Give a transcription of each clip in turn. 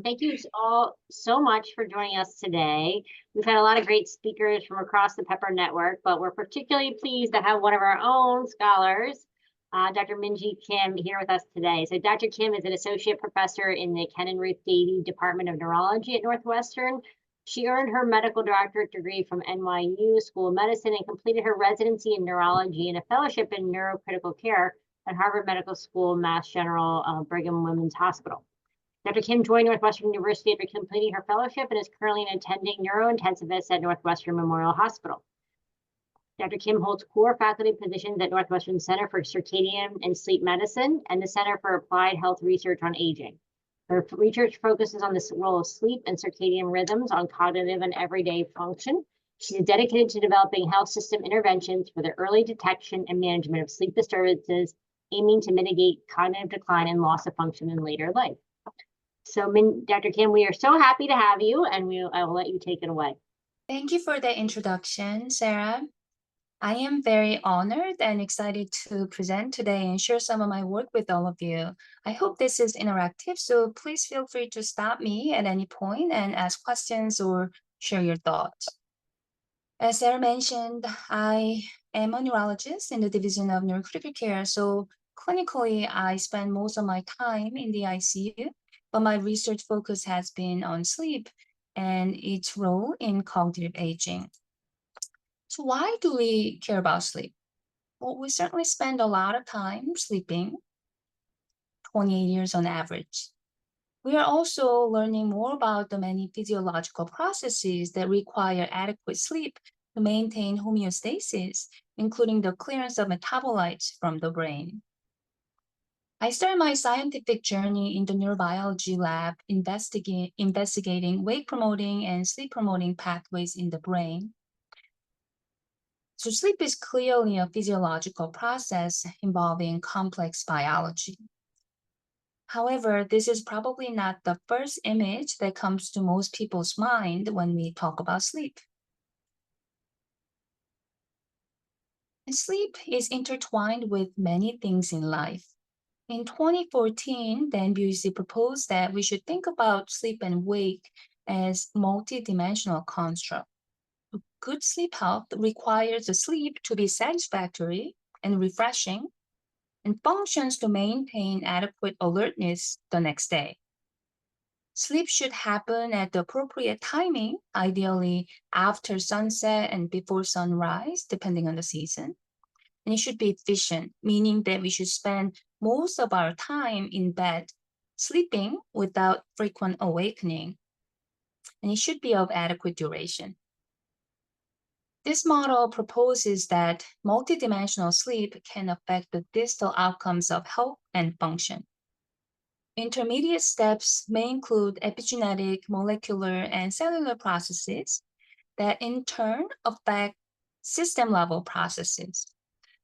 Thank you all so much for joining us today. We've had a lot of great speakers from across the Pepper Network, but we're particularly pleased to have one of our own scholars, Dr. Minjee Kim, here with us today. So Dr. Kim is an associate professor in the Ken and Ruth Davee Department of Neurology at Northwestern. She earned her medical doctorate degree from NYU School of Medicine and completed her residency in neurology and a fellowship in neurocritical care at Harvard Medical School, Mass General, Brigham Women's Hospital. Dr. Kim joined Northwestern University after completing her fellowship and is currently an attending neurointensivist at Northwestern Memorial Hospital. Dr. Kim holds core faculty positions at Northwestern Center for Circadian and Sleep Medicine and the Center for Applied Health Research on Aging. Her research focuses on the role of sleep and circadian rhythms on cognitive and everyday function. She's dedicated to developing health system interventions for the early detection and management of sleep disturbances, aiming to mitigate cognitive decline and loss of function in later life. So, Dr. Kim, we are so happy to have you, and I will let you take it away. Thank you for the introduction, Sarah. I am very honored and excited to present today and share some of my work with all of you. I hope this is interactive, so please feel free to stop me at any point and ask questions or share your thoughts. As Sarah mentioned, I am a neurologist in the Division of Neurocritical Care, so clinically, I spend most of my time in the ICU, but my research focus has been on sleep and its role in cognitive aging. So why do we care about sleep? Well, we certainly spend a lot of time sleeping, 28 years on average. We are also learning more about the many physiological processes that require adequate sleep to maintain homeostasis, including the clearance of metabolites from the brain. I started my scientific journey in the neurobiology lab investigating wake-promoting and sleep-promoting pathways in the brain. So sleep is clearly a physiological process involving complex biology. However, this is probably not the first image that comes to most people's mind when we talk about sleep. And sleep is intertwined with many things in life. In 2014, Dan Busey proposed that we should think about sleep and wake as multidimensional construct. Good sleep health requires the sleep to be satisfactory and refreshing and functions to maintain adequate alertness the next day. Sleep should happen at the appropriate timing, ideally after sunset and before sunrise, depending on the season. And it should be efficient, meaning that we should spend most of our time in bed sleeping without frequent awakening. And it should be of adequate duration. This model proposes that multidimensional sleep can affect the distal outcomes of health and function. Intermediate steps may include epigenetic, molecular, and cellular processes that in turn affect system-level processes.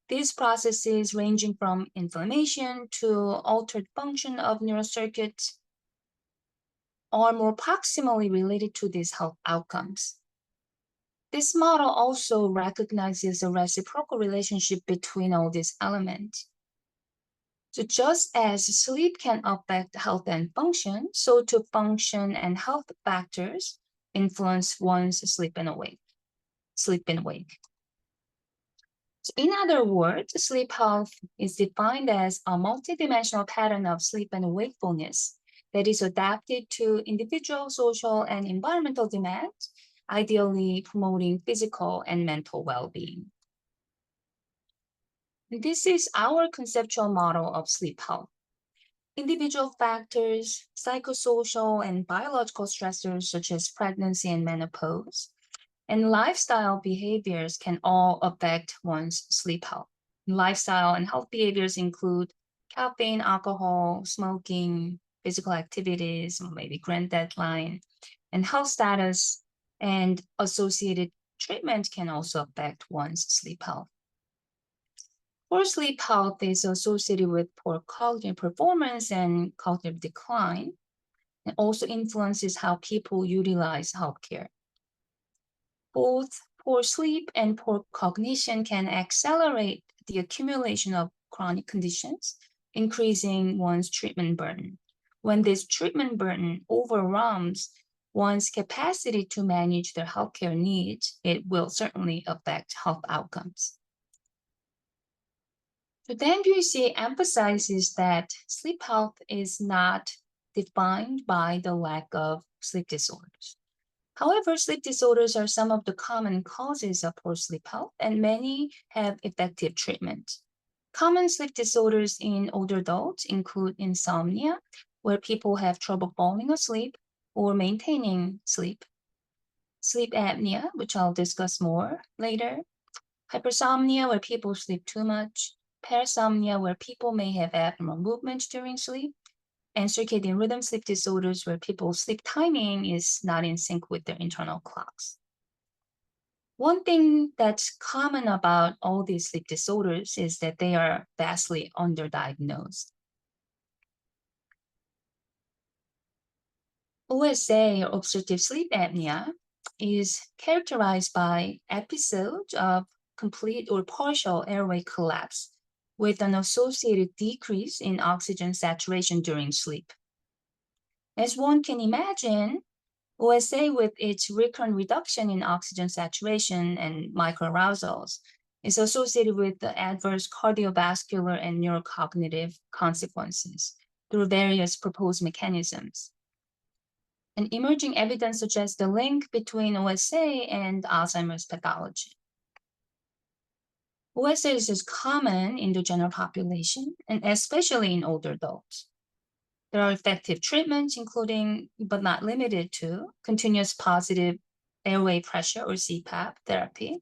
These processes ranging from inflammation to altered function of neural circuits are more proximally related to these health outcomes. This model also recognizes a reciprocal relationship between all these elements. So just as sleep can affect health and function, so too function and health factors influence one's sleep and wake. So in other words, sleep health is defined as a multidimensional pattern of sleep and wakefulness that is adapted to individual, social, and environmental demands, ideally promoting physical and mental well-being. This is our conceptual model of sleep health. Individual factors, psychosocial and biological stressors such as pregnancy and menopause, and lifestyle behaviors can all affect one's sleep health. Lifestyle and health behaviors include caffeine, alcohol, smoking, physical activities, maybe grand deadline, and health status and associated treatment can also affect one's sleep health. Poor sleep health is associated with poor cognitive performance and cognitive decline, and also influences how people utilize healthcare. Both poor sleep and poor cognition can accelerate the accumulation of chronic conditions, increasing one's treatment burden. When this treatment burden overwhelms one's capacity to manage their healthcare needs, it will certainly affect health outcomes. So then BUC emphasizes that sleep health is not defined by the lack of sleep disorders. However, sleep disorders are some of the common causes of poor sleep health, and many have effective treatment. Common sleep disorders in older adults include insomnia, where people have trouble falling asleep or maintaining sleep, sleep apnea, which I'll discuss more later, hypersomnia, where people sleep too much, parasomnia, where people may have abnormal movement during sleep, and circadian rhythm sleep disorders, where people's sleep timing is not in sync with their internal clocks. One thing that's common about all these sleep disorders is that they are vastly underdiagnosed. OSA, or obstructive sleep apnea, is characterized by episodes of complete or partial airway collapse with an associated decrease in oxygen saturation during sleep. As one can imagine, OSA, with its recurrent reduction in oxygen saturation and microarousals, is associated with the adverse cardiovascular and neurocognitive consequences through various proposed mechanisms. And emerging evidence suggests the link between OSA and Alzheimer's pathology. OSA is common in the general population, and especially in older adults. There are effective treatments, including, but not limited to, continuous positive airway pressure or CPAP therapy.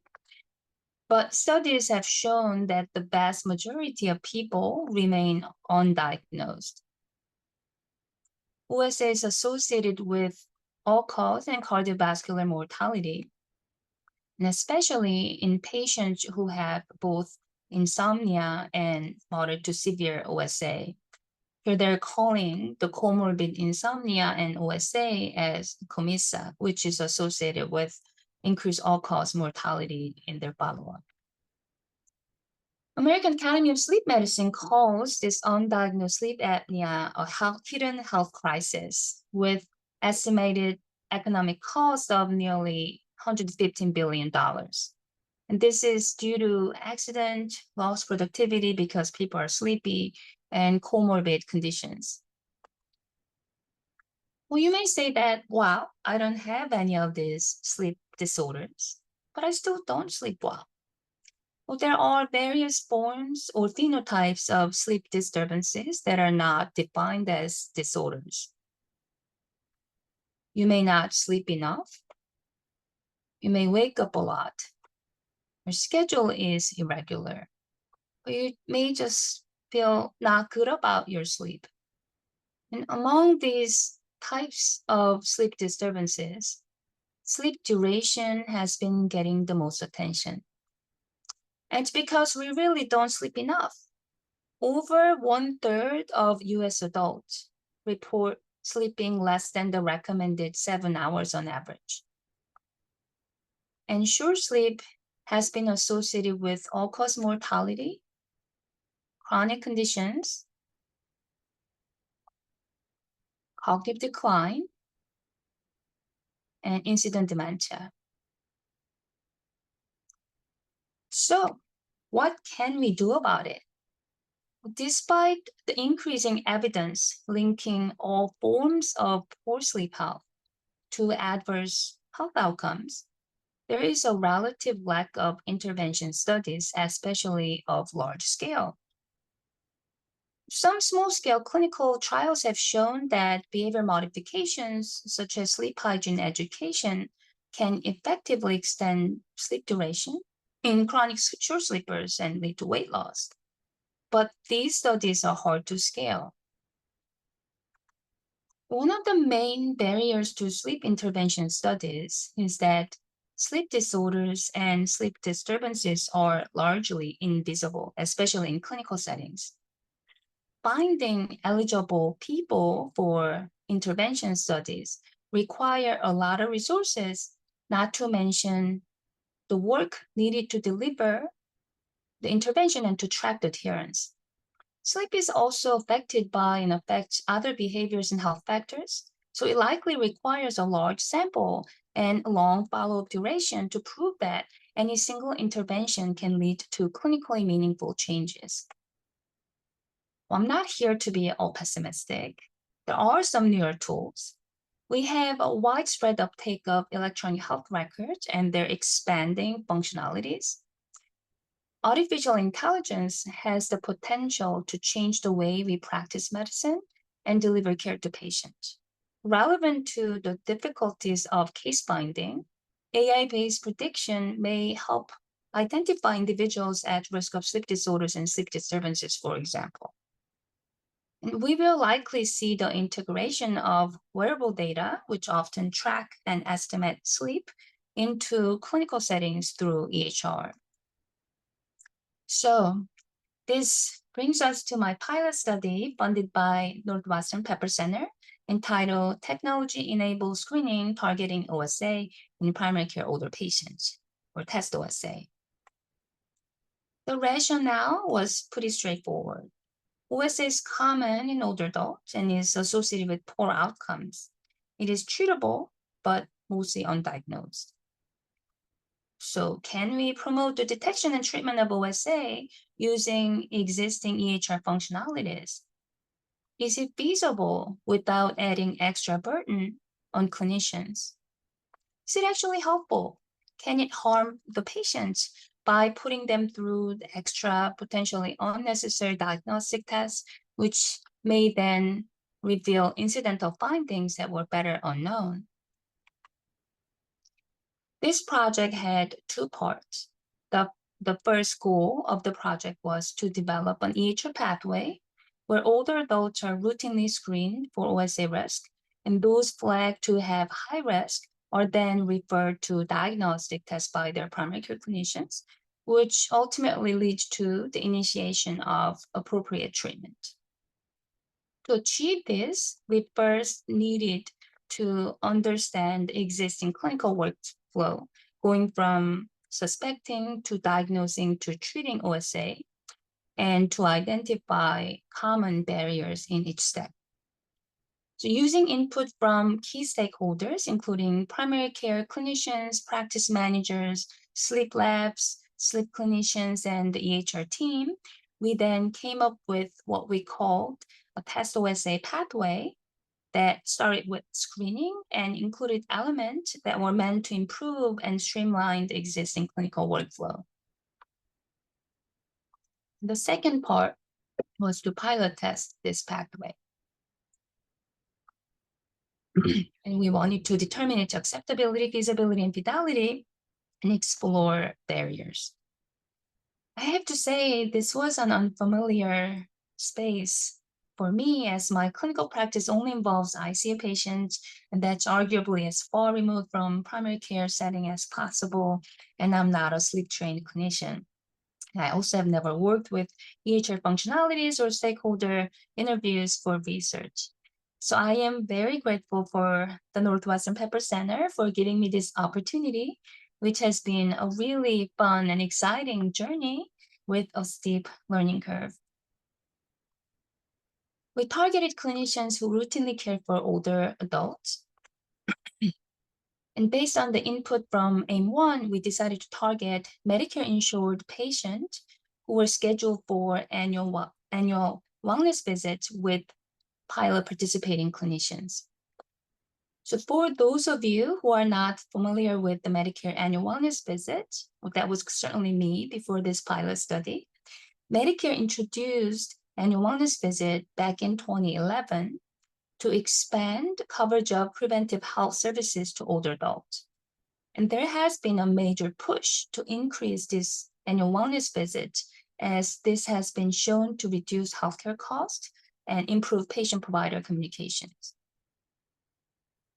But studies have shown that the vast majority of people remain undiagnosed. OSA is associated with all-cause and cardiovascular mortality, and especially in patients who have both insomnia and moderate to severe OSA. Here they're calling the comorbid insomnia and OSA as COMISA, which is associated with increased all-cause mortality in their follow-up. American Academy of Sleep Medicine calls this undiagnosed sleep apnea a hidden health crisis with estimated economic cost of nearly $115 billion. And this is due to accident, lost productivity because people are sleepy, and comorbid conditions. Well, you may say that, wow, I don't have any of these sleep disorders, but I still don't sleep well. Well, there are various forms or phenotypes of sleep disturbances that are not defined as disorders. You may not sleep enough. You may wake up a lot. Your schedule is irregular. Or you may just feel not good about your sleep. And among these types of sleep disturbances, sleep duration has been getting the most attention. And it's because we really don't sleep enough. Over 1/3 of US adults report sleeping less than the recommended 7 hours on average. And short sleep has been associated with all-cause mortality, chronic conditions, cognitive decline, and incident dementia. So, what can we do about it? Despite the increasing evidence linking all forms of poor sleep health to adverse health outcomes, there is a relative lack of intervention studies, especially of large scale. Some small-scale clinical trials have shown that behavior modifications, such as sleep hygiene education, can effectively extend sleep duration in chronic short sleepers and lead to weight loss. But these studies are hard to scale. One of the main barriers to sleep intervention studies is that sleep disorders and sleep disturbances are largely invisible, especially in clinical settings. Finding eligible people for intervention studies require a lot of resources, not to mention the work needed to deliver the intervention and to track the adherence. Sleep is also affected by and affects other behaviors and health factors, so it likely requires a large sample and long follow-up duration to prove that any single intervention can lead to clinically meaningful changes. Well, I'm not here to be all pessimistic. There are some newer tools. We have a widespread uptake of electronic health records and their expanding functionalities. Artificial intelligence has the potential to change the way we practice medicine and deliver care to patients. Relevant to the difficulties of case finding, AI-based prediction may help identify individuals at risk of sleep disorders and sleep disturbances, for example. And we will likely see the integration of wearable data, which often track and estimate sleep, into clinical settings through EHR. So this brings us to my pilot study funded by Northwestern Pepper Center entitled Technology-Enabled Screening Targeting OSA in Primary Care Older Patients, or TEST OSA. The rationale was pretty straightforward. OSA is common in older adults and is associated with poor outcomes. It is treatable, but mostly undiagnosed. So can we promote the detection and treatment of OSA using existing EHR functionalities? Is it feasible without adding extra burden on clinicians? Is it actually helpful? Can it harm the patients by putting them through the extra, potentially unnecessary diagnostic tests, which may then reveal incidental findings that were better unknown? This project had two parts. The first goal of the project was to develop an EHR pathway where older adults are routinely screened for OSA risk, and those flagged to have high risk are then referred to diagnostic tests by their primary care clinicians, which ultimately leads to the initiation of appropriate treatment. To achieve this, we first needed to understand existing clinical workflow, going from suspecting to diagnosing to treating OSA, and to identify common barriers in each step. So using input from key stakeholders, including primary care clinicians, practice managers, sleep labs, sleep clinicians, and the EHR team, we then came up with what we called a TEST OSA pathway that started with screening and included elements that were meant to improve and streamline the existing clinical workflow. The second part was to pilot test this pathway. And we wanted to determine its acceptability, feasibility, and fidelity, and explore barriers. I have to say, this was an unfamiliar space for me, as my clinical practice only involves ICU patients, and that's arguably as far removed from primary care setting as possible, and I'm not a sleep-trained clinician. I also have never worked with EHR functionalities or stakeholder interviews for research. So I am very grateful for the Northwestern Pepper Center for giving me this opportunity, which has been a really fun and exciting journey with a steep learning curve. We targeted clinicians who routinely care for older adults. And based on the input from AIM-1, we decided to target Medicare-insured patients who were scheduled for annual wellness visits with pilot participating clinicians. So for those of you who are not familiar with the Medicare annual wellness visit, well, that was certainly me before this pilot study, Medicare introduced annual wellness visit back in 2011 to expand coverage of preventive health services to older adults. And there has been a major push to increase this annual wellness visit, as this has been shown to reduce healthcare costs and improve patient-provider communications.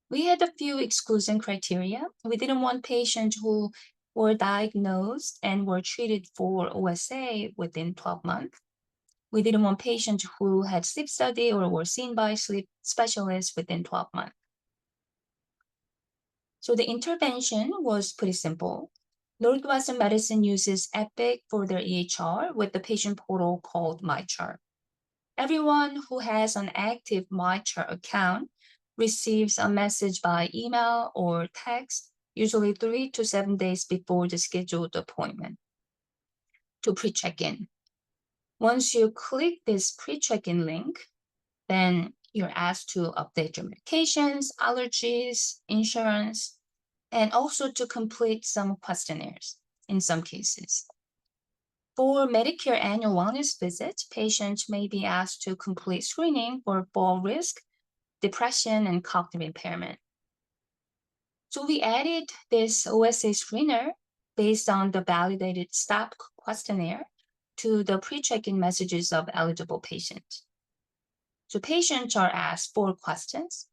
We had a few exclusion criteria. We didn't want patients who were diagnosed and were treated for OSA within 12 months. We didn't want patients who had sleep study or were seen by sleep specialists within 12 months. So the intervention was pretty simple. Northwestern Medicine uses Epic for their EHR with the patient portal called MyChart. Everyone who has an active MyChart account receives a message by email or text, usually 3 to 7 days before the scheduled appointment, to pre-check in. Once you click this pre-check-in link, then you're asked to update your medications, allergies, insurance, and also to complete some questionnaires in some cases. For Medicare annual wellness visits, patients may be asked to complete screening for fall risk, depression, and cognitive impairment. So we added this OSA screener based on the validated STOP questionnaire to the pre-check-in messages of eligible patients. So patients are asked 4 questions.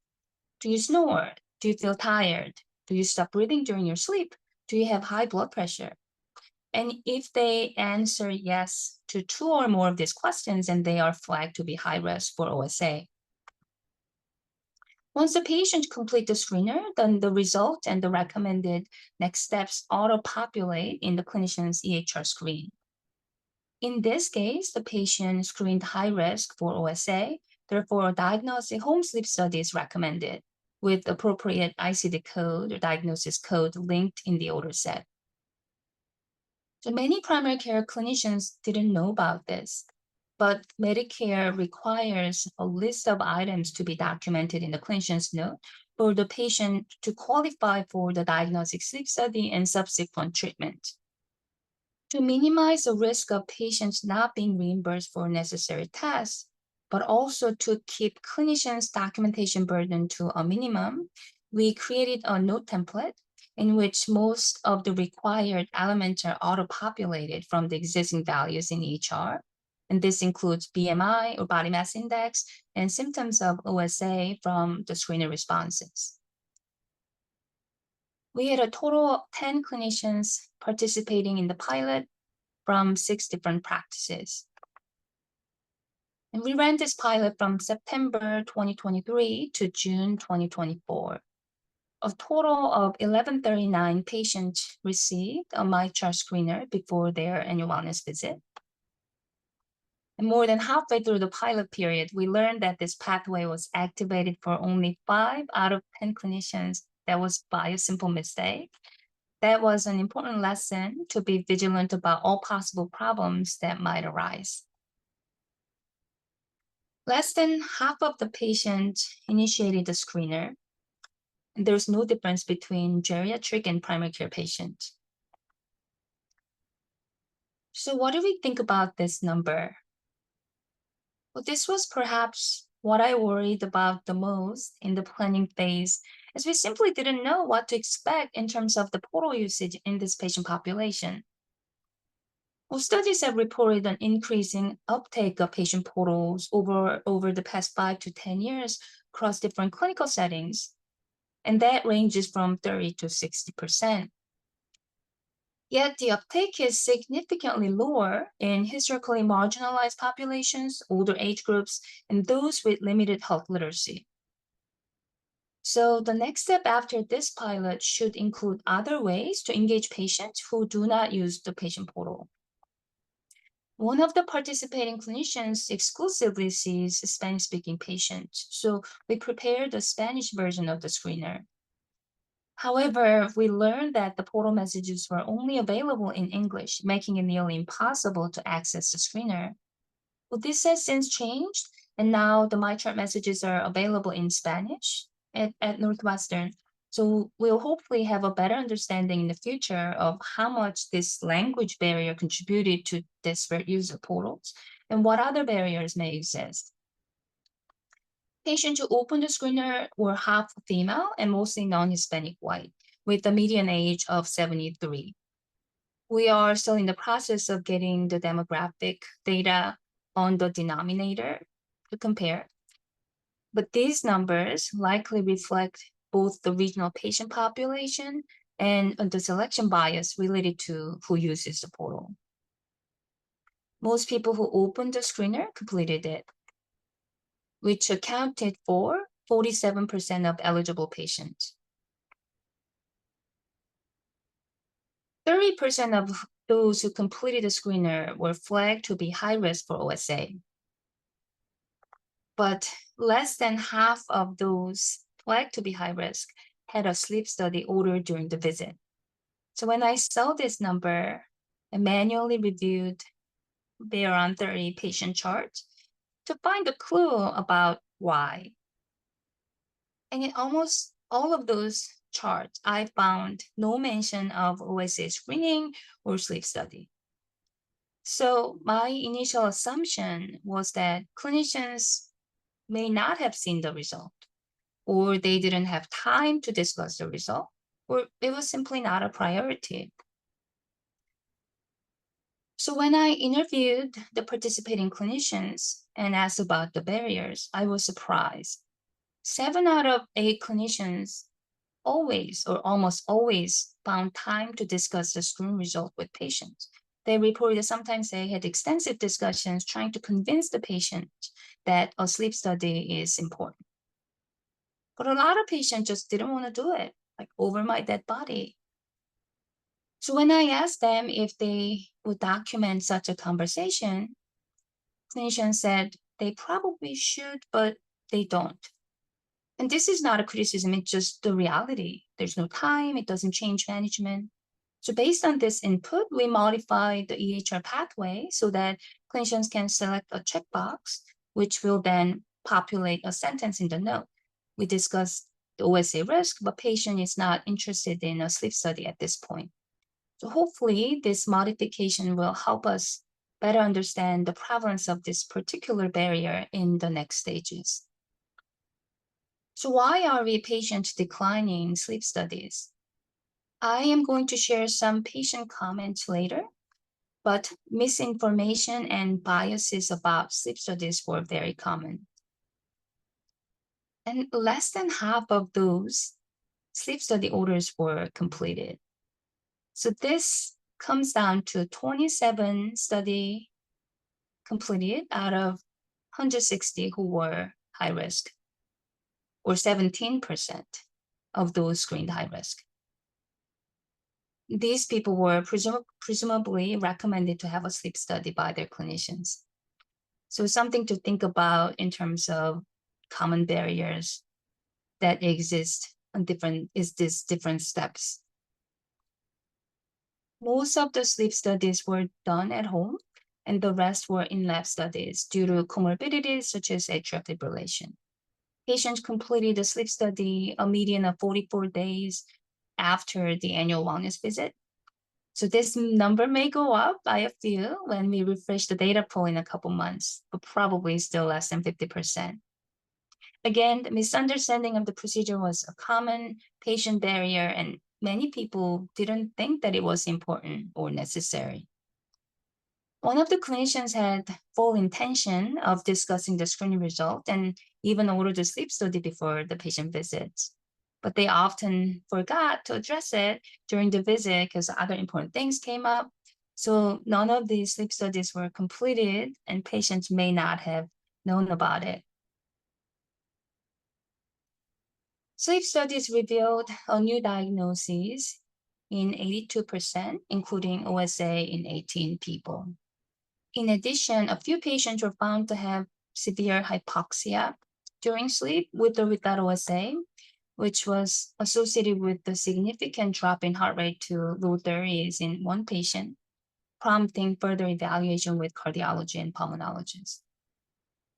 Do you snore? Do you feel tired? Do you stop breathing during your sleep? Do you have high blood pressure? And if they answer yes to 2 or more of these questions, then they are flagged to be high risk for OSA. Once the patient completes the screener, then the result and the recommended next steps auto-populate in the clinician's EHR screen. In this case, the patient screened high risk for OSA, therefore a diagnostic home sleep study is recommended with appropriate ICD code or diagnosis code linked in the order set. So many primary care clinicians didn't know about this, but Medicare requires a list of items to be documented in the clinician's note for the patient to qualify for the diagnostic sleep study and subsequent treatment. To minimize the risk of patients not being reimbursed for necessary tests, but also to keep clinicians' documentation burden to a minimum, we created a note template in which most of the required elements are auto-populated from the existing values in EHR. And this includes BMI or body mass index and symptoms of OSA from the screener responses. We had a total of 10 clinicians participating in the pilot from 6 different practices. And we ran this pilot from September 2023 to June 2024. A total of 1,139 patients received a MyChart screener before their annual wellness visit. And more than halfway through the pilot period, we learned that this pathway was activated for only 5 out of 10 clinicians. That was by a simple mistake. That was an important lesson to be vigilant about all possible problems that might arise. Less than half of the patients initiated the screener. There's no difference between geriatric and primary care patients. So what do we think about this number? Well, this was perhaps what I worried about the most in the planning phase, as we simply didn't know what to expect in terms of the portal usage in this patient population. Well, studies have reported an increasing uptake of patient portals over the past 5 to 10 years across different clinical settings, and that ranges from 30 to 60%. Yet the uptake is significantly lower in historically marginalized populations, older age groups, and those with limited health literacy. So the next step after this pilot should include other ways to engage patients who do not use the patient portal. One of the participating clinicians exclusively sees Spanish-speaking patients, so we prepared a Spanish version of the screener. However, we learned that the portal messages were only available in English, making it nearly impossible to access the screener. Well, this has since changed, and now the MyChart messages are available in Spanish at Northwestern. So we'll hopefully have a better understanding in the future of how much this language barrier contributed to disparate use of portals and what other barriers may exist. Patients who opened the screener were half female and mostly non-Hispanic white, with a median age of 73. We are still in the process of getting the demographic data on the denominator to compare. But these numbers likely reflect both the regional patient population and the selection bias related to who uses the portal. Most people who opened the screener completed it, which accounted for 47% of eligible patients. 30% of those who completed the screener were flagged to be high risk for OSA. but less than half of those flagged to be high risk had a sleep study ordered during the visit. So when I saw this number, I manually reviewed the around 30 patient charts to find a clue about why. And in almost all of those charts, I found no mention of OSA screening or sleep study. So my initial assumption was that clinicians may not have seen the result, or they didn't have time to discuss the result, or it was simply not a priority. So when I interviewed the participating clinicians and asked about the barriers, I was surprised. 7 out of 8 clinicians always or almost always found time to discuss the screen result with patients. They reported that sometimes they had extensive discussions trying to convince the patient that a sleep study is important. But a lot of patients just didn't want to do it, like over my dead body. So when I asked them if they would document such a conversation, clinicians said they probably should, but they don't. And this is not a criticism, it's just the reality. There's no time, it doesn't change management. So based on this input, we modified the EHR pathway so that clinicians can select a checkbox, which will then populate a sentence in the note. We discussed the OSA risk, but patient is not interested in a sleep study at this point. So hopefully this modification will help us better understand the prevalence of this particular barrier in the next stages. So why are we patients declining sleep studies? I am going to share some patient comments later, but misinformation and biases about sleep studies were very common. And less than half of those sleep study orders were completed. So this comes down to 27 study completed out of 160 who were high risk, or 17% of those screened high risk. These people were presumably recommended to have a sleep study by their clinicians. So something to think about in terms of common barriers that exist on these different steps. Most of the sleep studies were done at home, and the rest were in-lab studies due to comorbidities such as atrial fibrillation. Patients completed the sleep study a median of 44 days after the annual wellness visit. So this number may go up by a few when we refresh the data pool in a couple months, but probably still less than 50%. Again, the misunderstanding of the procedure was a common patient barrier, and many people didn't think that it was important or necessary. One of the clinicians had full intention of discussing the screening result and even ordered a sleep study before the patient visits. But they often forgot to address it during the visit because other important things came up. So none of these sleep studies were completed, and patients may not have known about it. Sleep studies revealed a new diagnosis in 82%, including OSA in 18 people. In addition, a few patients were found to have severe hypoxia during sleep with or without OSA, which was associated with the significant drop in heart rate to low 30s in one patient, prompting further evaluation with cardiology and pulmonologists.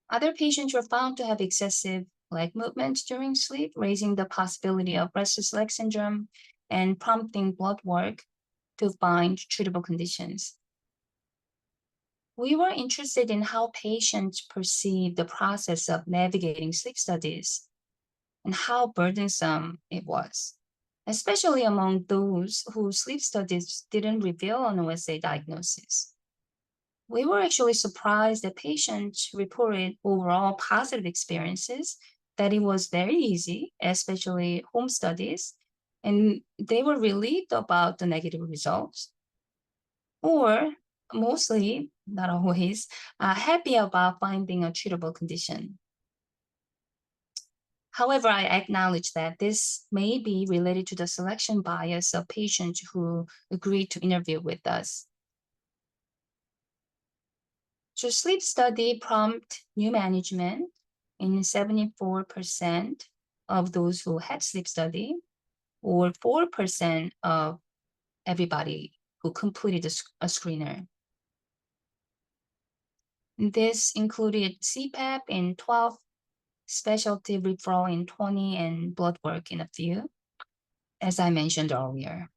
Other patients were found to have excessive leg movements during sleep, raising the possibility of restless leg syndrome and prompting blood work to find treatable conditions. We were interested in how patients perceive the process of navigating sleep studies and how burdensome it was, especially among those whose sleep studies didn't reveal an OSA diagnosis. We were actually surprised that patients reported overall positive experiences, that it was very easy, especially home studies, and they were relieved about the negative results, or mostly, not always, happy about finding a treatable condition. However, I acknowledge that this may be related to the selection bias of patients who agreed to interview with us. So sleep study prompt new management in 74% of those who had sleep study, or 4% of everybody who completed a screener. This included CPAP in 12, specialty referral in 20, and blood work in a few, as I mentioned earlier.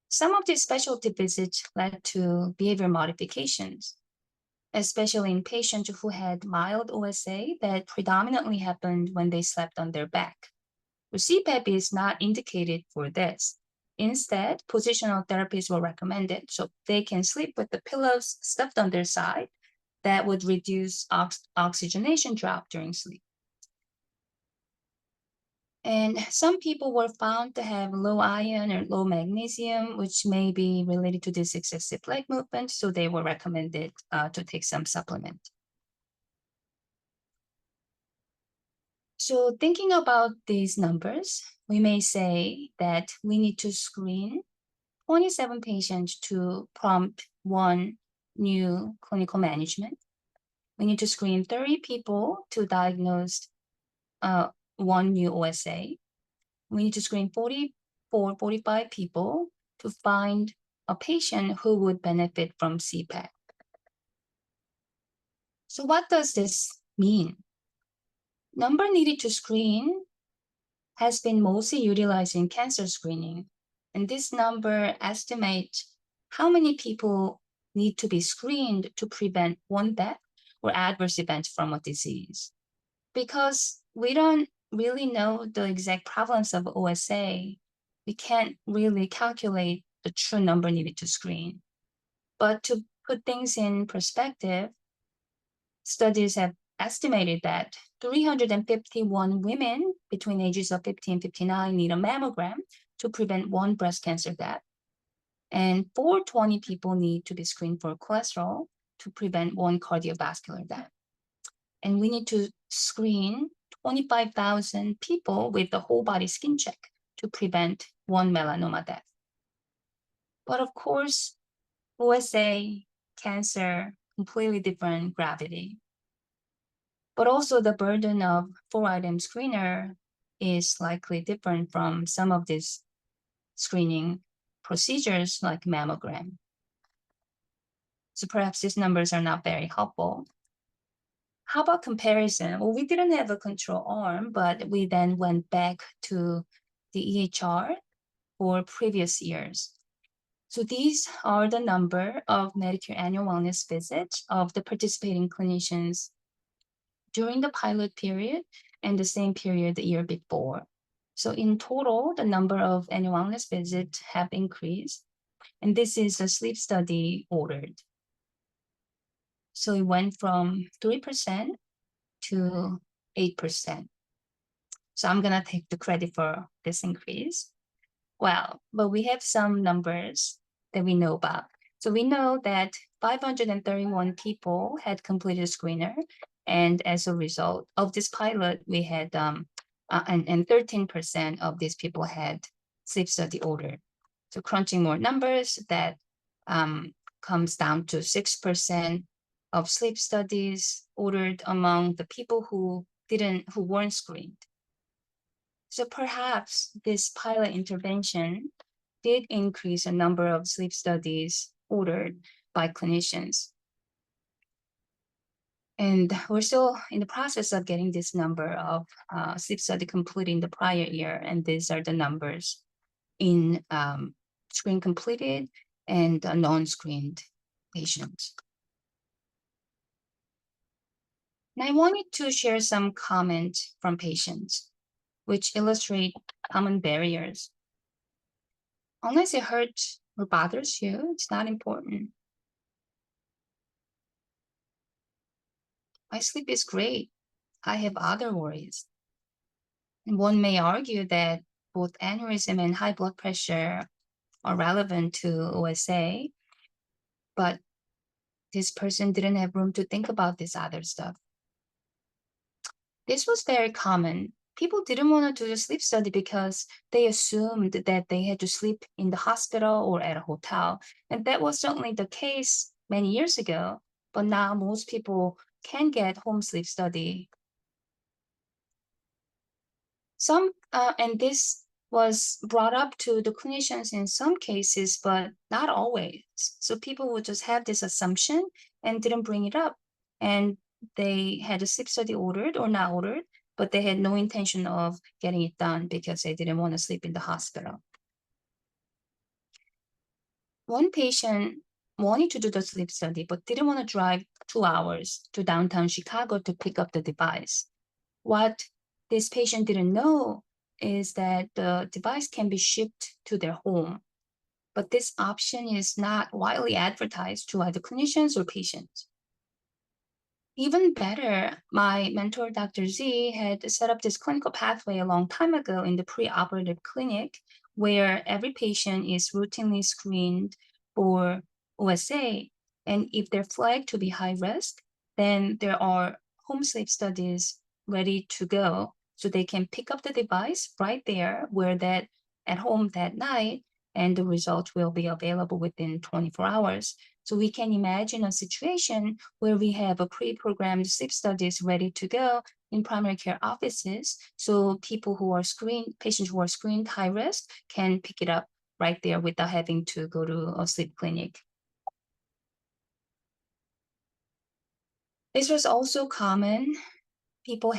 Some of these specialty visits led to behavior modifications, especially in patients who had mild OSA that predominantly happened when they slept on their back. CPAP is not indicated for this. Instead, positional therapies were recommended so they can sleep with the pillows stuffed on their side. That would reduce oxygenation drop during sleep. And some people were found to have low iron or low magnesium, which may be related to this excessive leg movement, so they were recommended to take some supplement. So thinking about these numbers, we may say that we need to screen 27 patients to prompt one new clinical management. We need to screen 30 people to diagnose one new OSA. We need to screen 45 people to find a patient who would benefit from CPAP. So what does this mean? Number needed to screen has been mostly utilized in cancer screening, and this number estimates how many people need to be screened to prevent one death or adverse events from a disease. Because we don't really know the exact prevalence of OSA, we can't really calculate the true number needed to screen. But to put things in perspective, studies have estimated that 351 women between ages of 50 and 59 need a mammogram to prevent one breast cancer death. And 420 people need to be screened for cholesterol to prevent one cardiovascular death. And we need to screen 25,000 people with the whole body skin check to prevent one melanoma death. But of course, OSA, cancer, completely different gravity. But also the burden of 4-item screener is likely different from some of these screening procedures like mammogram. So perhaps these numbers are not very helpful. How about comparison? Well, we didn't have a control arm, but we then went back to the EHR for previous years. So these are the number of Medicare annual wellness visits of the participating clinicians during the pilot period and the same period the year before. So in total, the number of annual wellness visits have increased, and this is a sleep study ordered. So it went from 3% to 8%. So I'm gonna take the credit for this increase. Well, but we have some numbers that we know about. So we know that 531 people had completed a screener, and as a result of this pilot, we had and 13% of these people had sleep study ordered. So crunching more numbers, that comes down to 6% of sleep studies ordered among the people who weren't screened. So perhaps this pilot intervention did increase the number of sleep studies ordered by clinicians. And we're still in the process of getting this number of sleep study completed in the prior year, and these are the numbers in screen completed and non-screened patients. And I wanted to share some comments from patients which illustrate common barriers. Unless it hurts or bothers you, it's not important. My sleep is great. I have other worries. And one may argue that both aneurysm and high blood pressure are relevant to OSA, but this person didn't have room to think about this other stuff. This was very common. People didn't want to do the sleep study because they assumed that they had to sleep in the hospital or at a hotel. And that was certainly the case many years ago. But now most people can get home sleep study And this was brought up to the clinicians in some cases, but not always. So people would just have this assumption and didn't bring it up. And they had a sleep study ordered or not ordered, but they had no intention of getting it done because they didn't want to sleep in the hospital. One patient wanted to do the sleep study, but didn't want to drive 2 hours to downtown Chicago to pick up the device. What this patient didn't know is that the device can be shipped to their home, but this option is not widely advertised to either clinicians or patients. Even better, my mentor, Dr. Z, had set up this clinical pathway a long time ago in the preoperative clinic where every patient is routinely screened for OSA. And if they're flagged to be high risk, then there are home sleep studies ready to go. So they can pick up the device right there where that at home that night, and the results will be available within 24 hours. So we can imagine a situation where we have a pre-programmed sleep studies ready to go in primary care offices. So people who are screened, patients who are screened high risk can pick it up right there without having to go to a sleep clinic. This was also common. People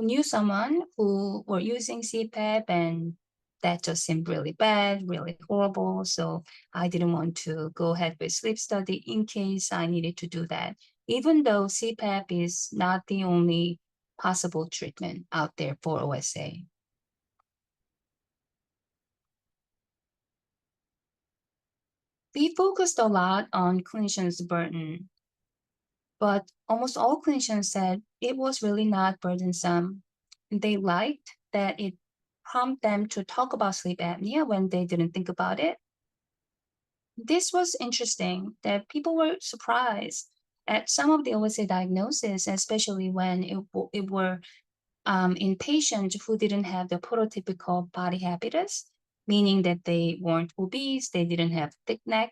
knew someone who were using CPAP and that just seemed really bad, really horrible. So I didn't want to go ahead with sleep study in case I needed to do that, even though CPAP is not the only possible treatment out there for OSA. We focused a lot on clinicians' burden, but almost all clinicians said it was really not burdensome. They liked that it prompted them to talk about sleep apnea when they didn't think about it. This was interesting that people were surprised at some of the OSA diagnosis, especially when it were in patients who didn't have the prototypical body habitus, meaning that they weren't obese, they didn't have thick neck.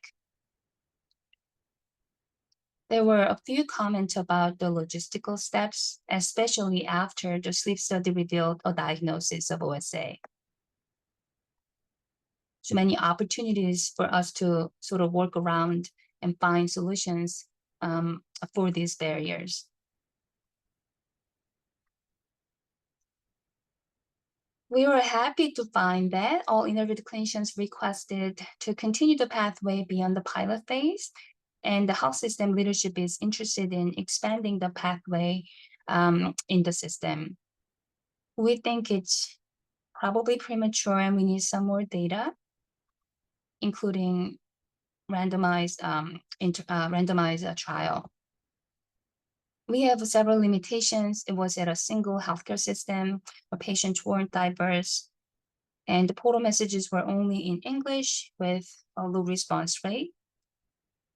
There were a few comments about the logistical steps, especially after the sleep study revealed a diagnosis of OSA. So many opportunities for us to sort of work around and find solutions for these barriers. We were happy to find that all interviewed clinicians requested to continue the pathway beyond the pilot phase, and the health system leadership is interested in expanding the pathway in the system. We think it's probably premature and we need some more data, including randomized trial. We have several limitations. It was at a single healthcare system where patients weren't diverse, and the portal messages were only in English with a low response rate.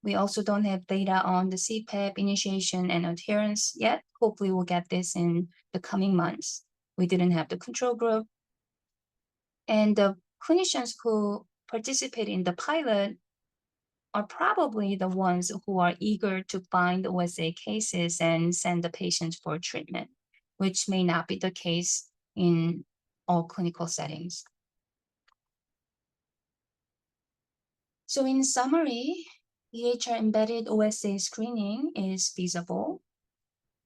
We also don't have data on the CPAP initiation and adherence yet. Hopefully we'll get this in the coming months. We didn't have the control group. And the clinicians who participate in the pilot are probably the ones who are eager to find OSA cases and send the patients for treatment, which may not be the case in all clinical settings. So in summary, EHR-embedded OSA screening is feasible.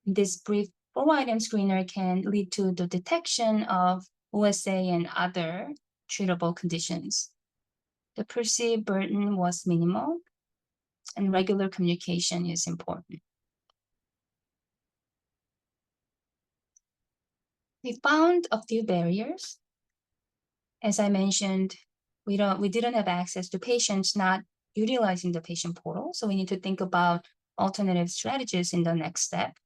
This brief 4-item screener can lead to the detection of OSA and other treatable conditions. The perceived burden was minimal, and regular communication is important. We found a few barriers. As I mentioned, we didn't have access to patients not utilizing the patient portal, so we need to think about alternative strategies in the next step.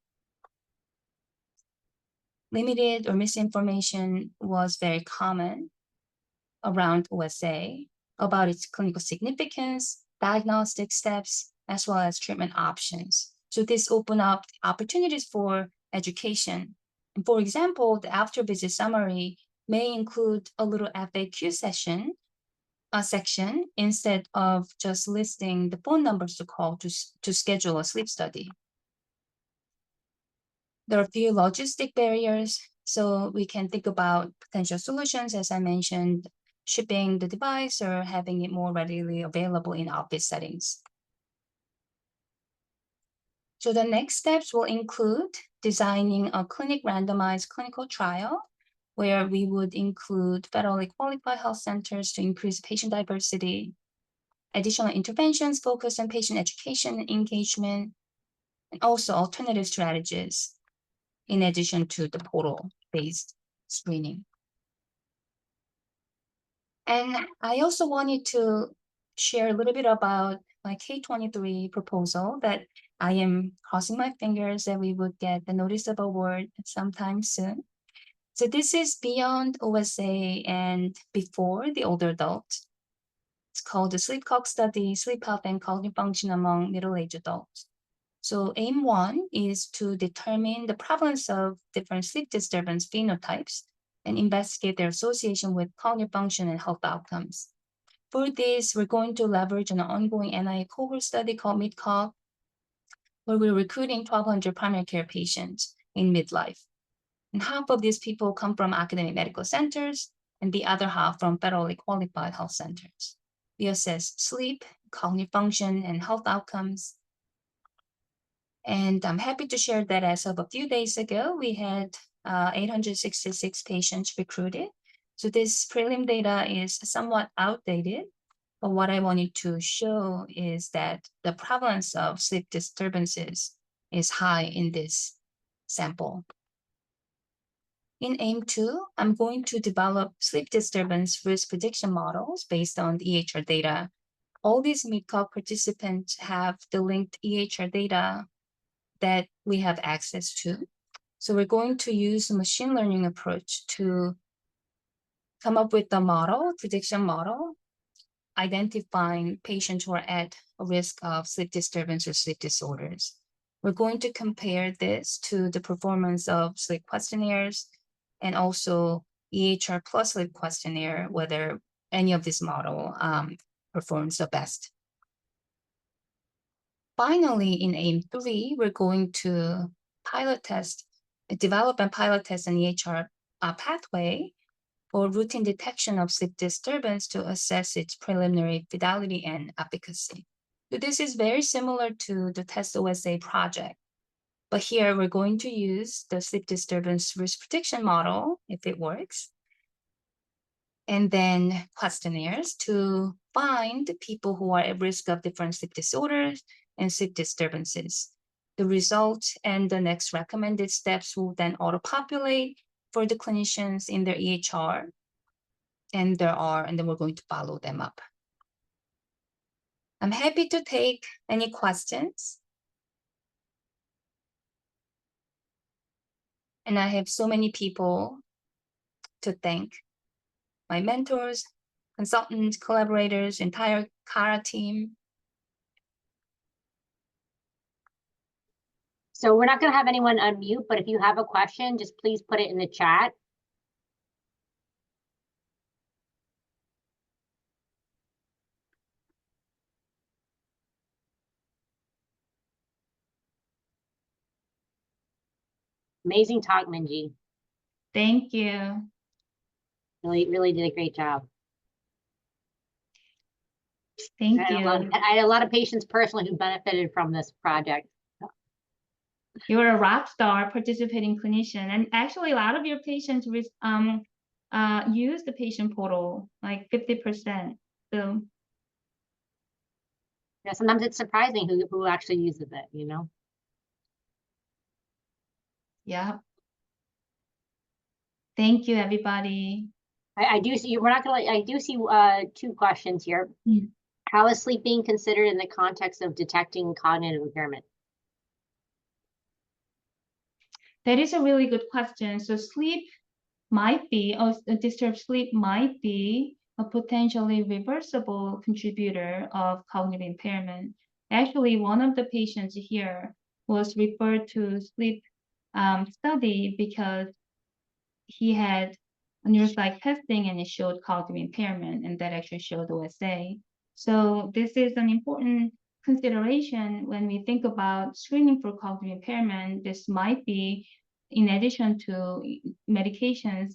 Limited or misinformation was very common around OSA about its clinical significance, diagnostic steps, as well as treatment options. So this opened up opportunities for education. And for example, the after visit summary may include a little FAQ section instead of just listing the phone numbers to call to schedule a sleep study. There are a few logistic barriers. So we can think about potential solutions, as I mentioned, shipping the device or having it more readily available in office settings. So the next steps will include designing a randomized clinical trial where we would include federally qualified health centers to increase patient diversity, additional interventions focused on patient education and engagement, and also alternative strategies in addition to the portal-based screening. And I also wanted to share a little bit about my K23 proposal that I am crossing my fingers that we would get the notice of award sometime soon. So this is beyond OSA and before the older adult. It's called the Sleep Cock Study, Sleep Health and Cognitive Function Among Middle-Aged Adults. So aim 1 is to determine the prevalence of different sleep disturbance phenotypes and investigate their association with cognitive function and health outcomes. For this, we're going to leverage an ongoing NIA cohort study called MidCog, where we're recruiting 1,200 primary care patients in midlife. And half of these people come from academic medical centers, and the other half from federally qualified health centers. We assess sleep, cognitive function, and health outcomes. And I'm happy to share that as of a few days ago, we had 866 patients recruited. So this prelim data is somewhat outdated, but what I wanted to show is that the prevalence of sleep disturbances is high in this sample. In aim 2, I'm going to develop sleep disturbance risk prediction models based on the EHR data. All these MidCog participants have the linked EHR data that we have access to. So we're going to use a machine learning approach to come up with a model, prediction model, identifying patients who are at risk of sleep disturbance or sleep disorders. We're going to compare this to the performance of sleep questionnaires and also EHR plus sleep questionnaire, whether any of this model performs the best. Finally, in aim 3, we're going to develop and pilot test an EHR pathway for routine detection of sleep disturbance to assess its preliminary fidelity and efficacy. So this is very similar to the Test OSA project, but here we're going to use the sleep disturbance risk prediction model, if it works, and then questionnaires to find people who are at risk of different sleep disorders and sleep disturbances. The results and the next recommended steps will then auto-populate for the clinicians in their EHR, and then we're going to follow them up. I'm happy to take any questions. And I have so many people to thank. My mentors, consultants, collaborators, entire CARA team. So we're not going to have anyone unmute, but if you have a question, just please put it in the chat. Amazing talk, Minjee. Thank you. Really did a great job. Thank I you. had a lot of patients personally who benefited from this project. You're a rock star participating clinician, and actually a lot of your patients use the patient portal, like 50%. So yeah, sometimes it's surprising who actually uses it, you know. yeah. Thank you, everybody. I do see we're not gonna. I do see 2 questions here. Mm. How is sleep being considered in the context of detecting cognitive impairment? That is a really good question. So sleep might be, or disturbed sleep might be a potentially reversible contributor of cognitive impairment. Actually, one of the patients here was referred to sleep study because he had a neuropsych testing and it showed cognitive impairment, and that actually showed OSA. So this is an important consideration when we think about screening for cognitive impairment. This might be in addition to medications,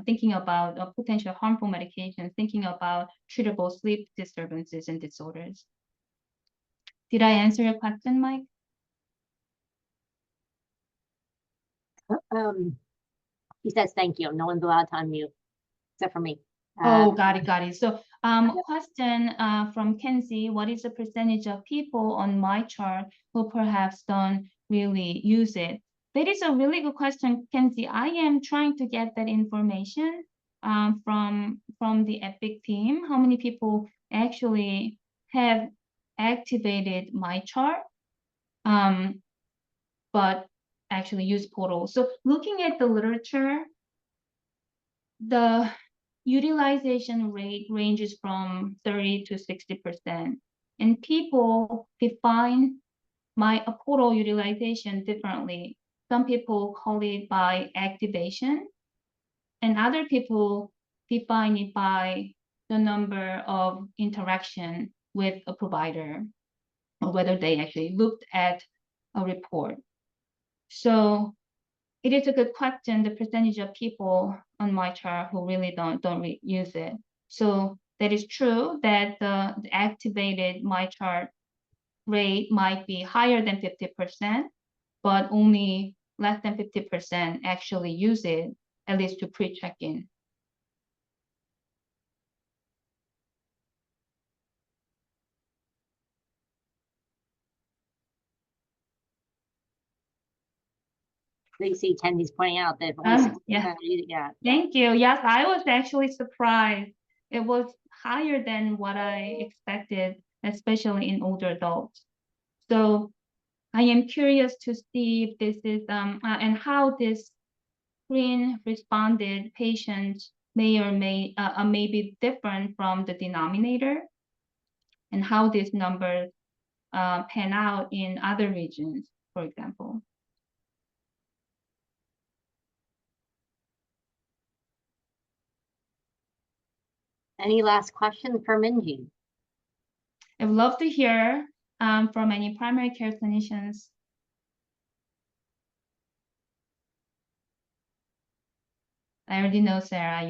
thinking about potential harmful medications, thinking about treatable sleep disturbances and disorders. Did I answer your question, Mike? He says thank you. No one's allowed to unmute except for me. Oh, got it. So, question from Kenzie: what is the percentage of people on my chart who perhaps don't really use it? That is a really good question, Kenzie. I am trying to get that information from the EPIC team. How many people actually have activated my chart, but actually use portal? So, looking at the literature, the utilization rate ranges from 30 to 60%. And people define my portal utilization differently. Some people call it by activation, and other people define it by the number of interaction with a provider, or whether they actually looked at a report. So it is a good question, the percentage of people on my chart who really don't use it. So that is true that the activated my chart rate might be higher than 50%, but only less than 50% actually use it, at least to pre-check-in. You see Tendy's pointing out that Yeah. yeah. Thank you. Yes, I was actually surprised. It was higher than what I expected, especially in older adults. So I am curious to see if this is and how this screen responded patients may be different from the denominator, and how these numbers pan out in other regions, for example. Any last questions for Minjee? I would love to hear from any primary care clinicians. I already know, Sarah,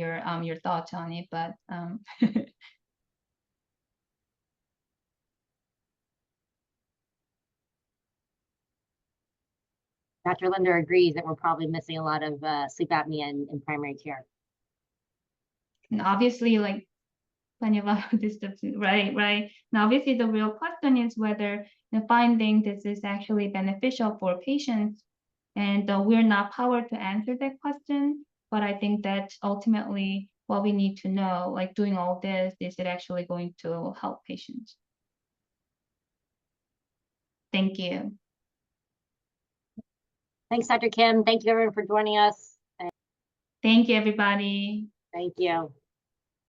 your thoughts on it, but Dr. Linder agrees that we're probably missing a lot of sleep apnea in primary care. And obviously, like plenty of other distance, right? And obviously, the real question is whether the finding this is actually beneficial for patients, and we're not powered to answer that question. But I think that's ultimately what we need to know. Like, doing all this, is it actually going to help patients? Thank you. Thanks, Dr. Kim. Thank you, everyone, for joining us. Thank you, everybody. Thank you.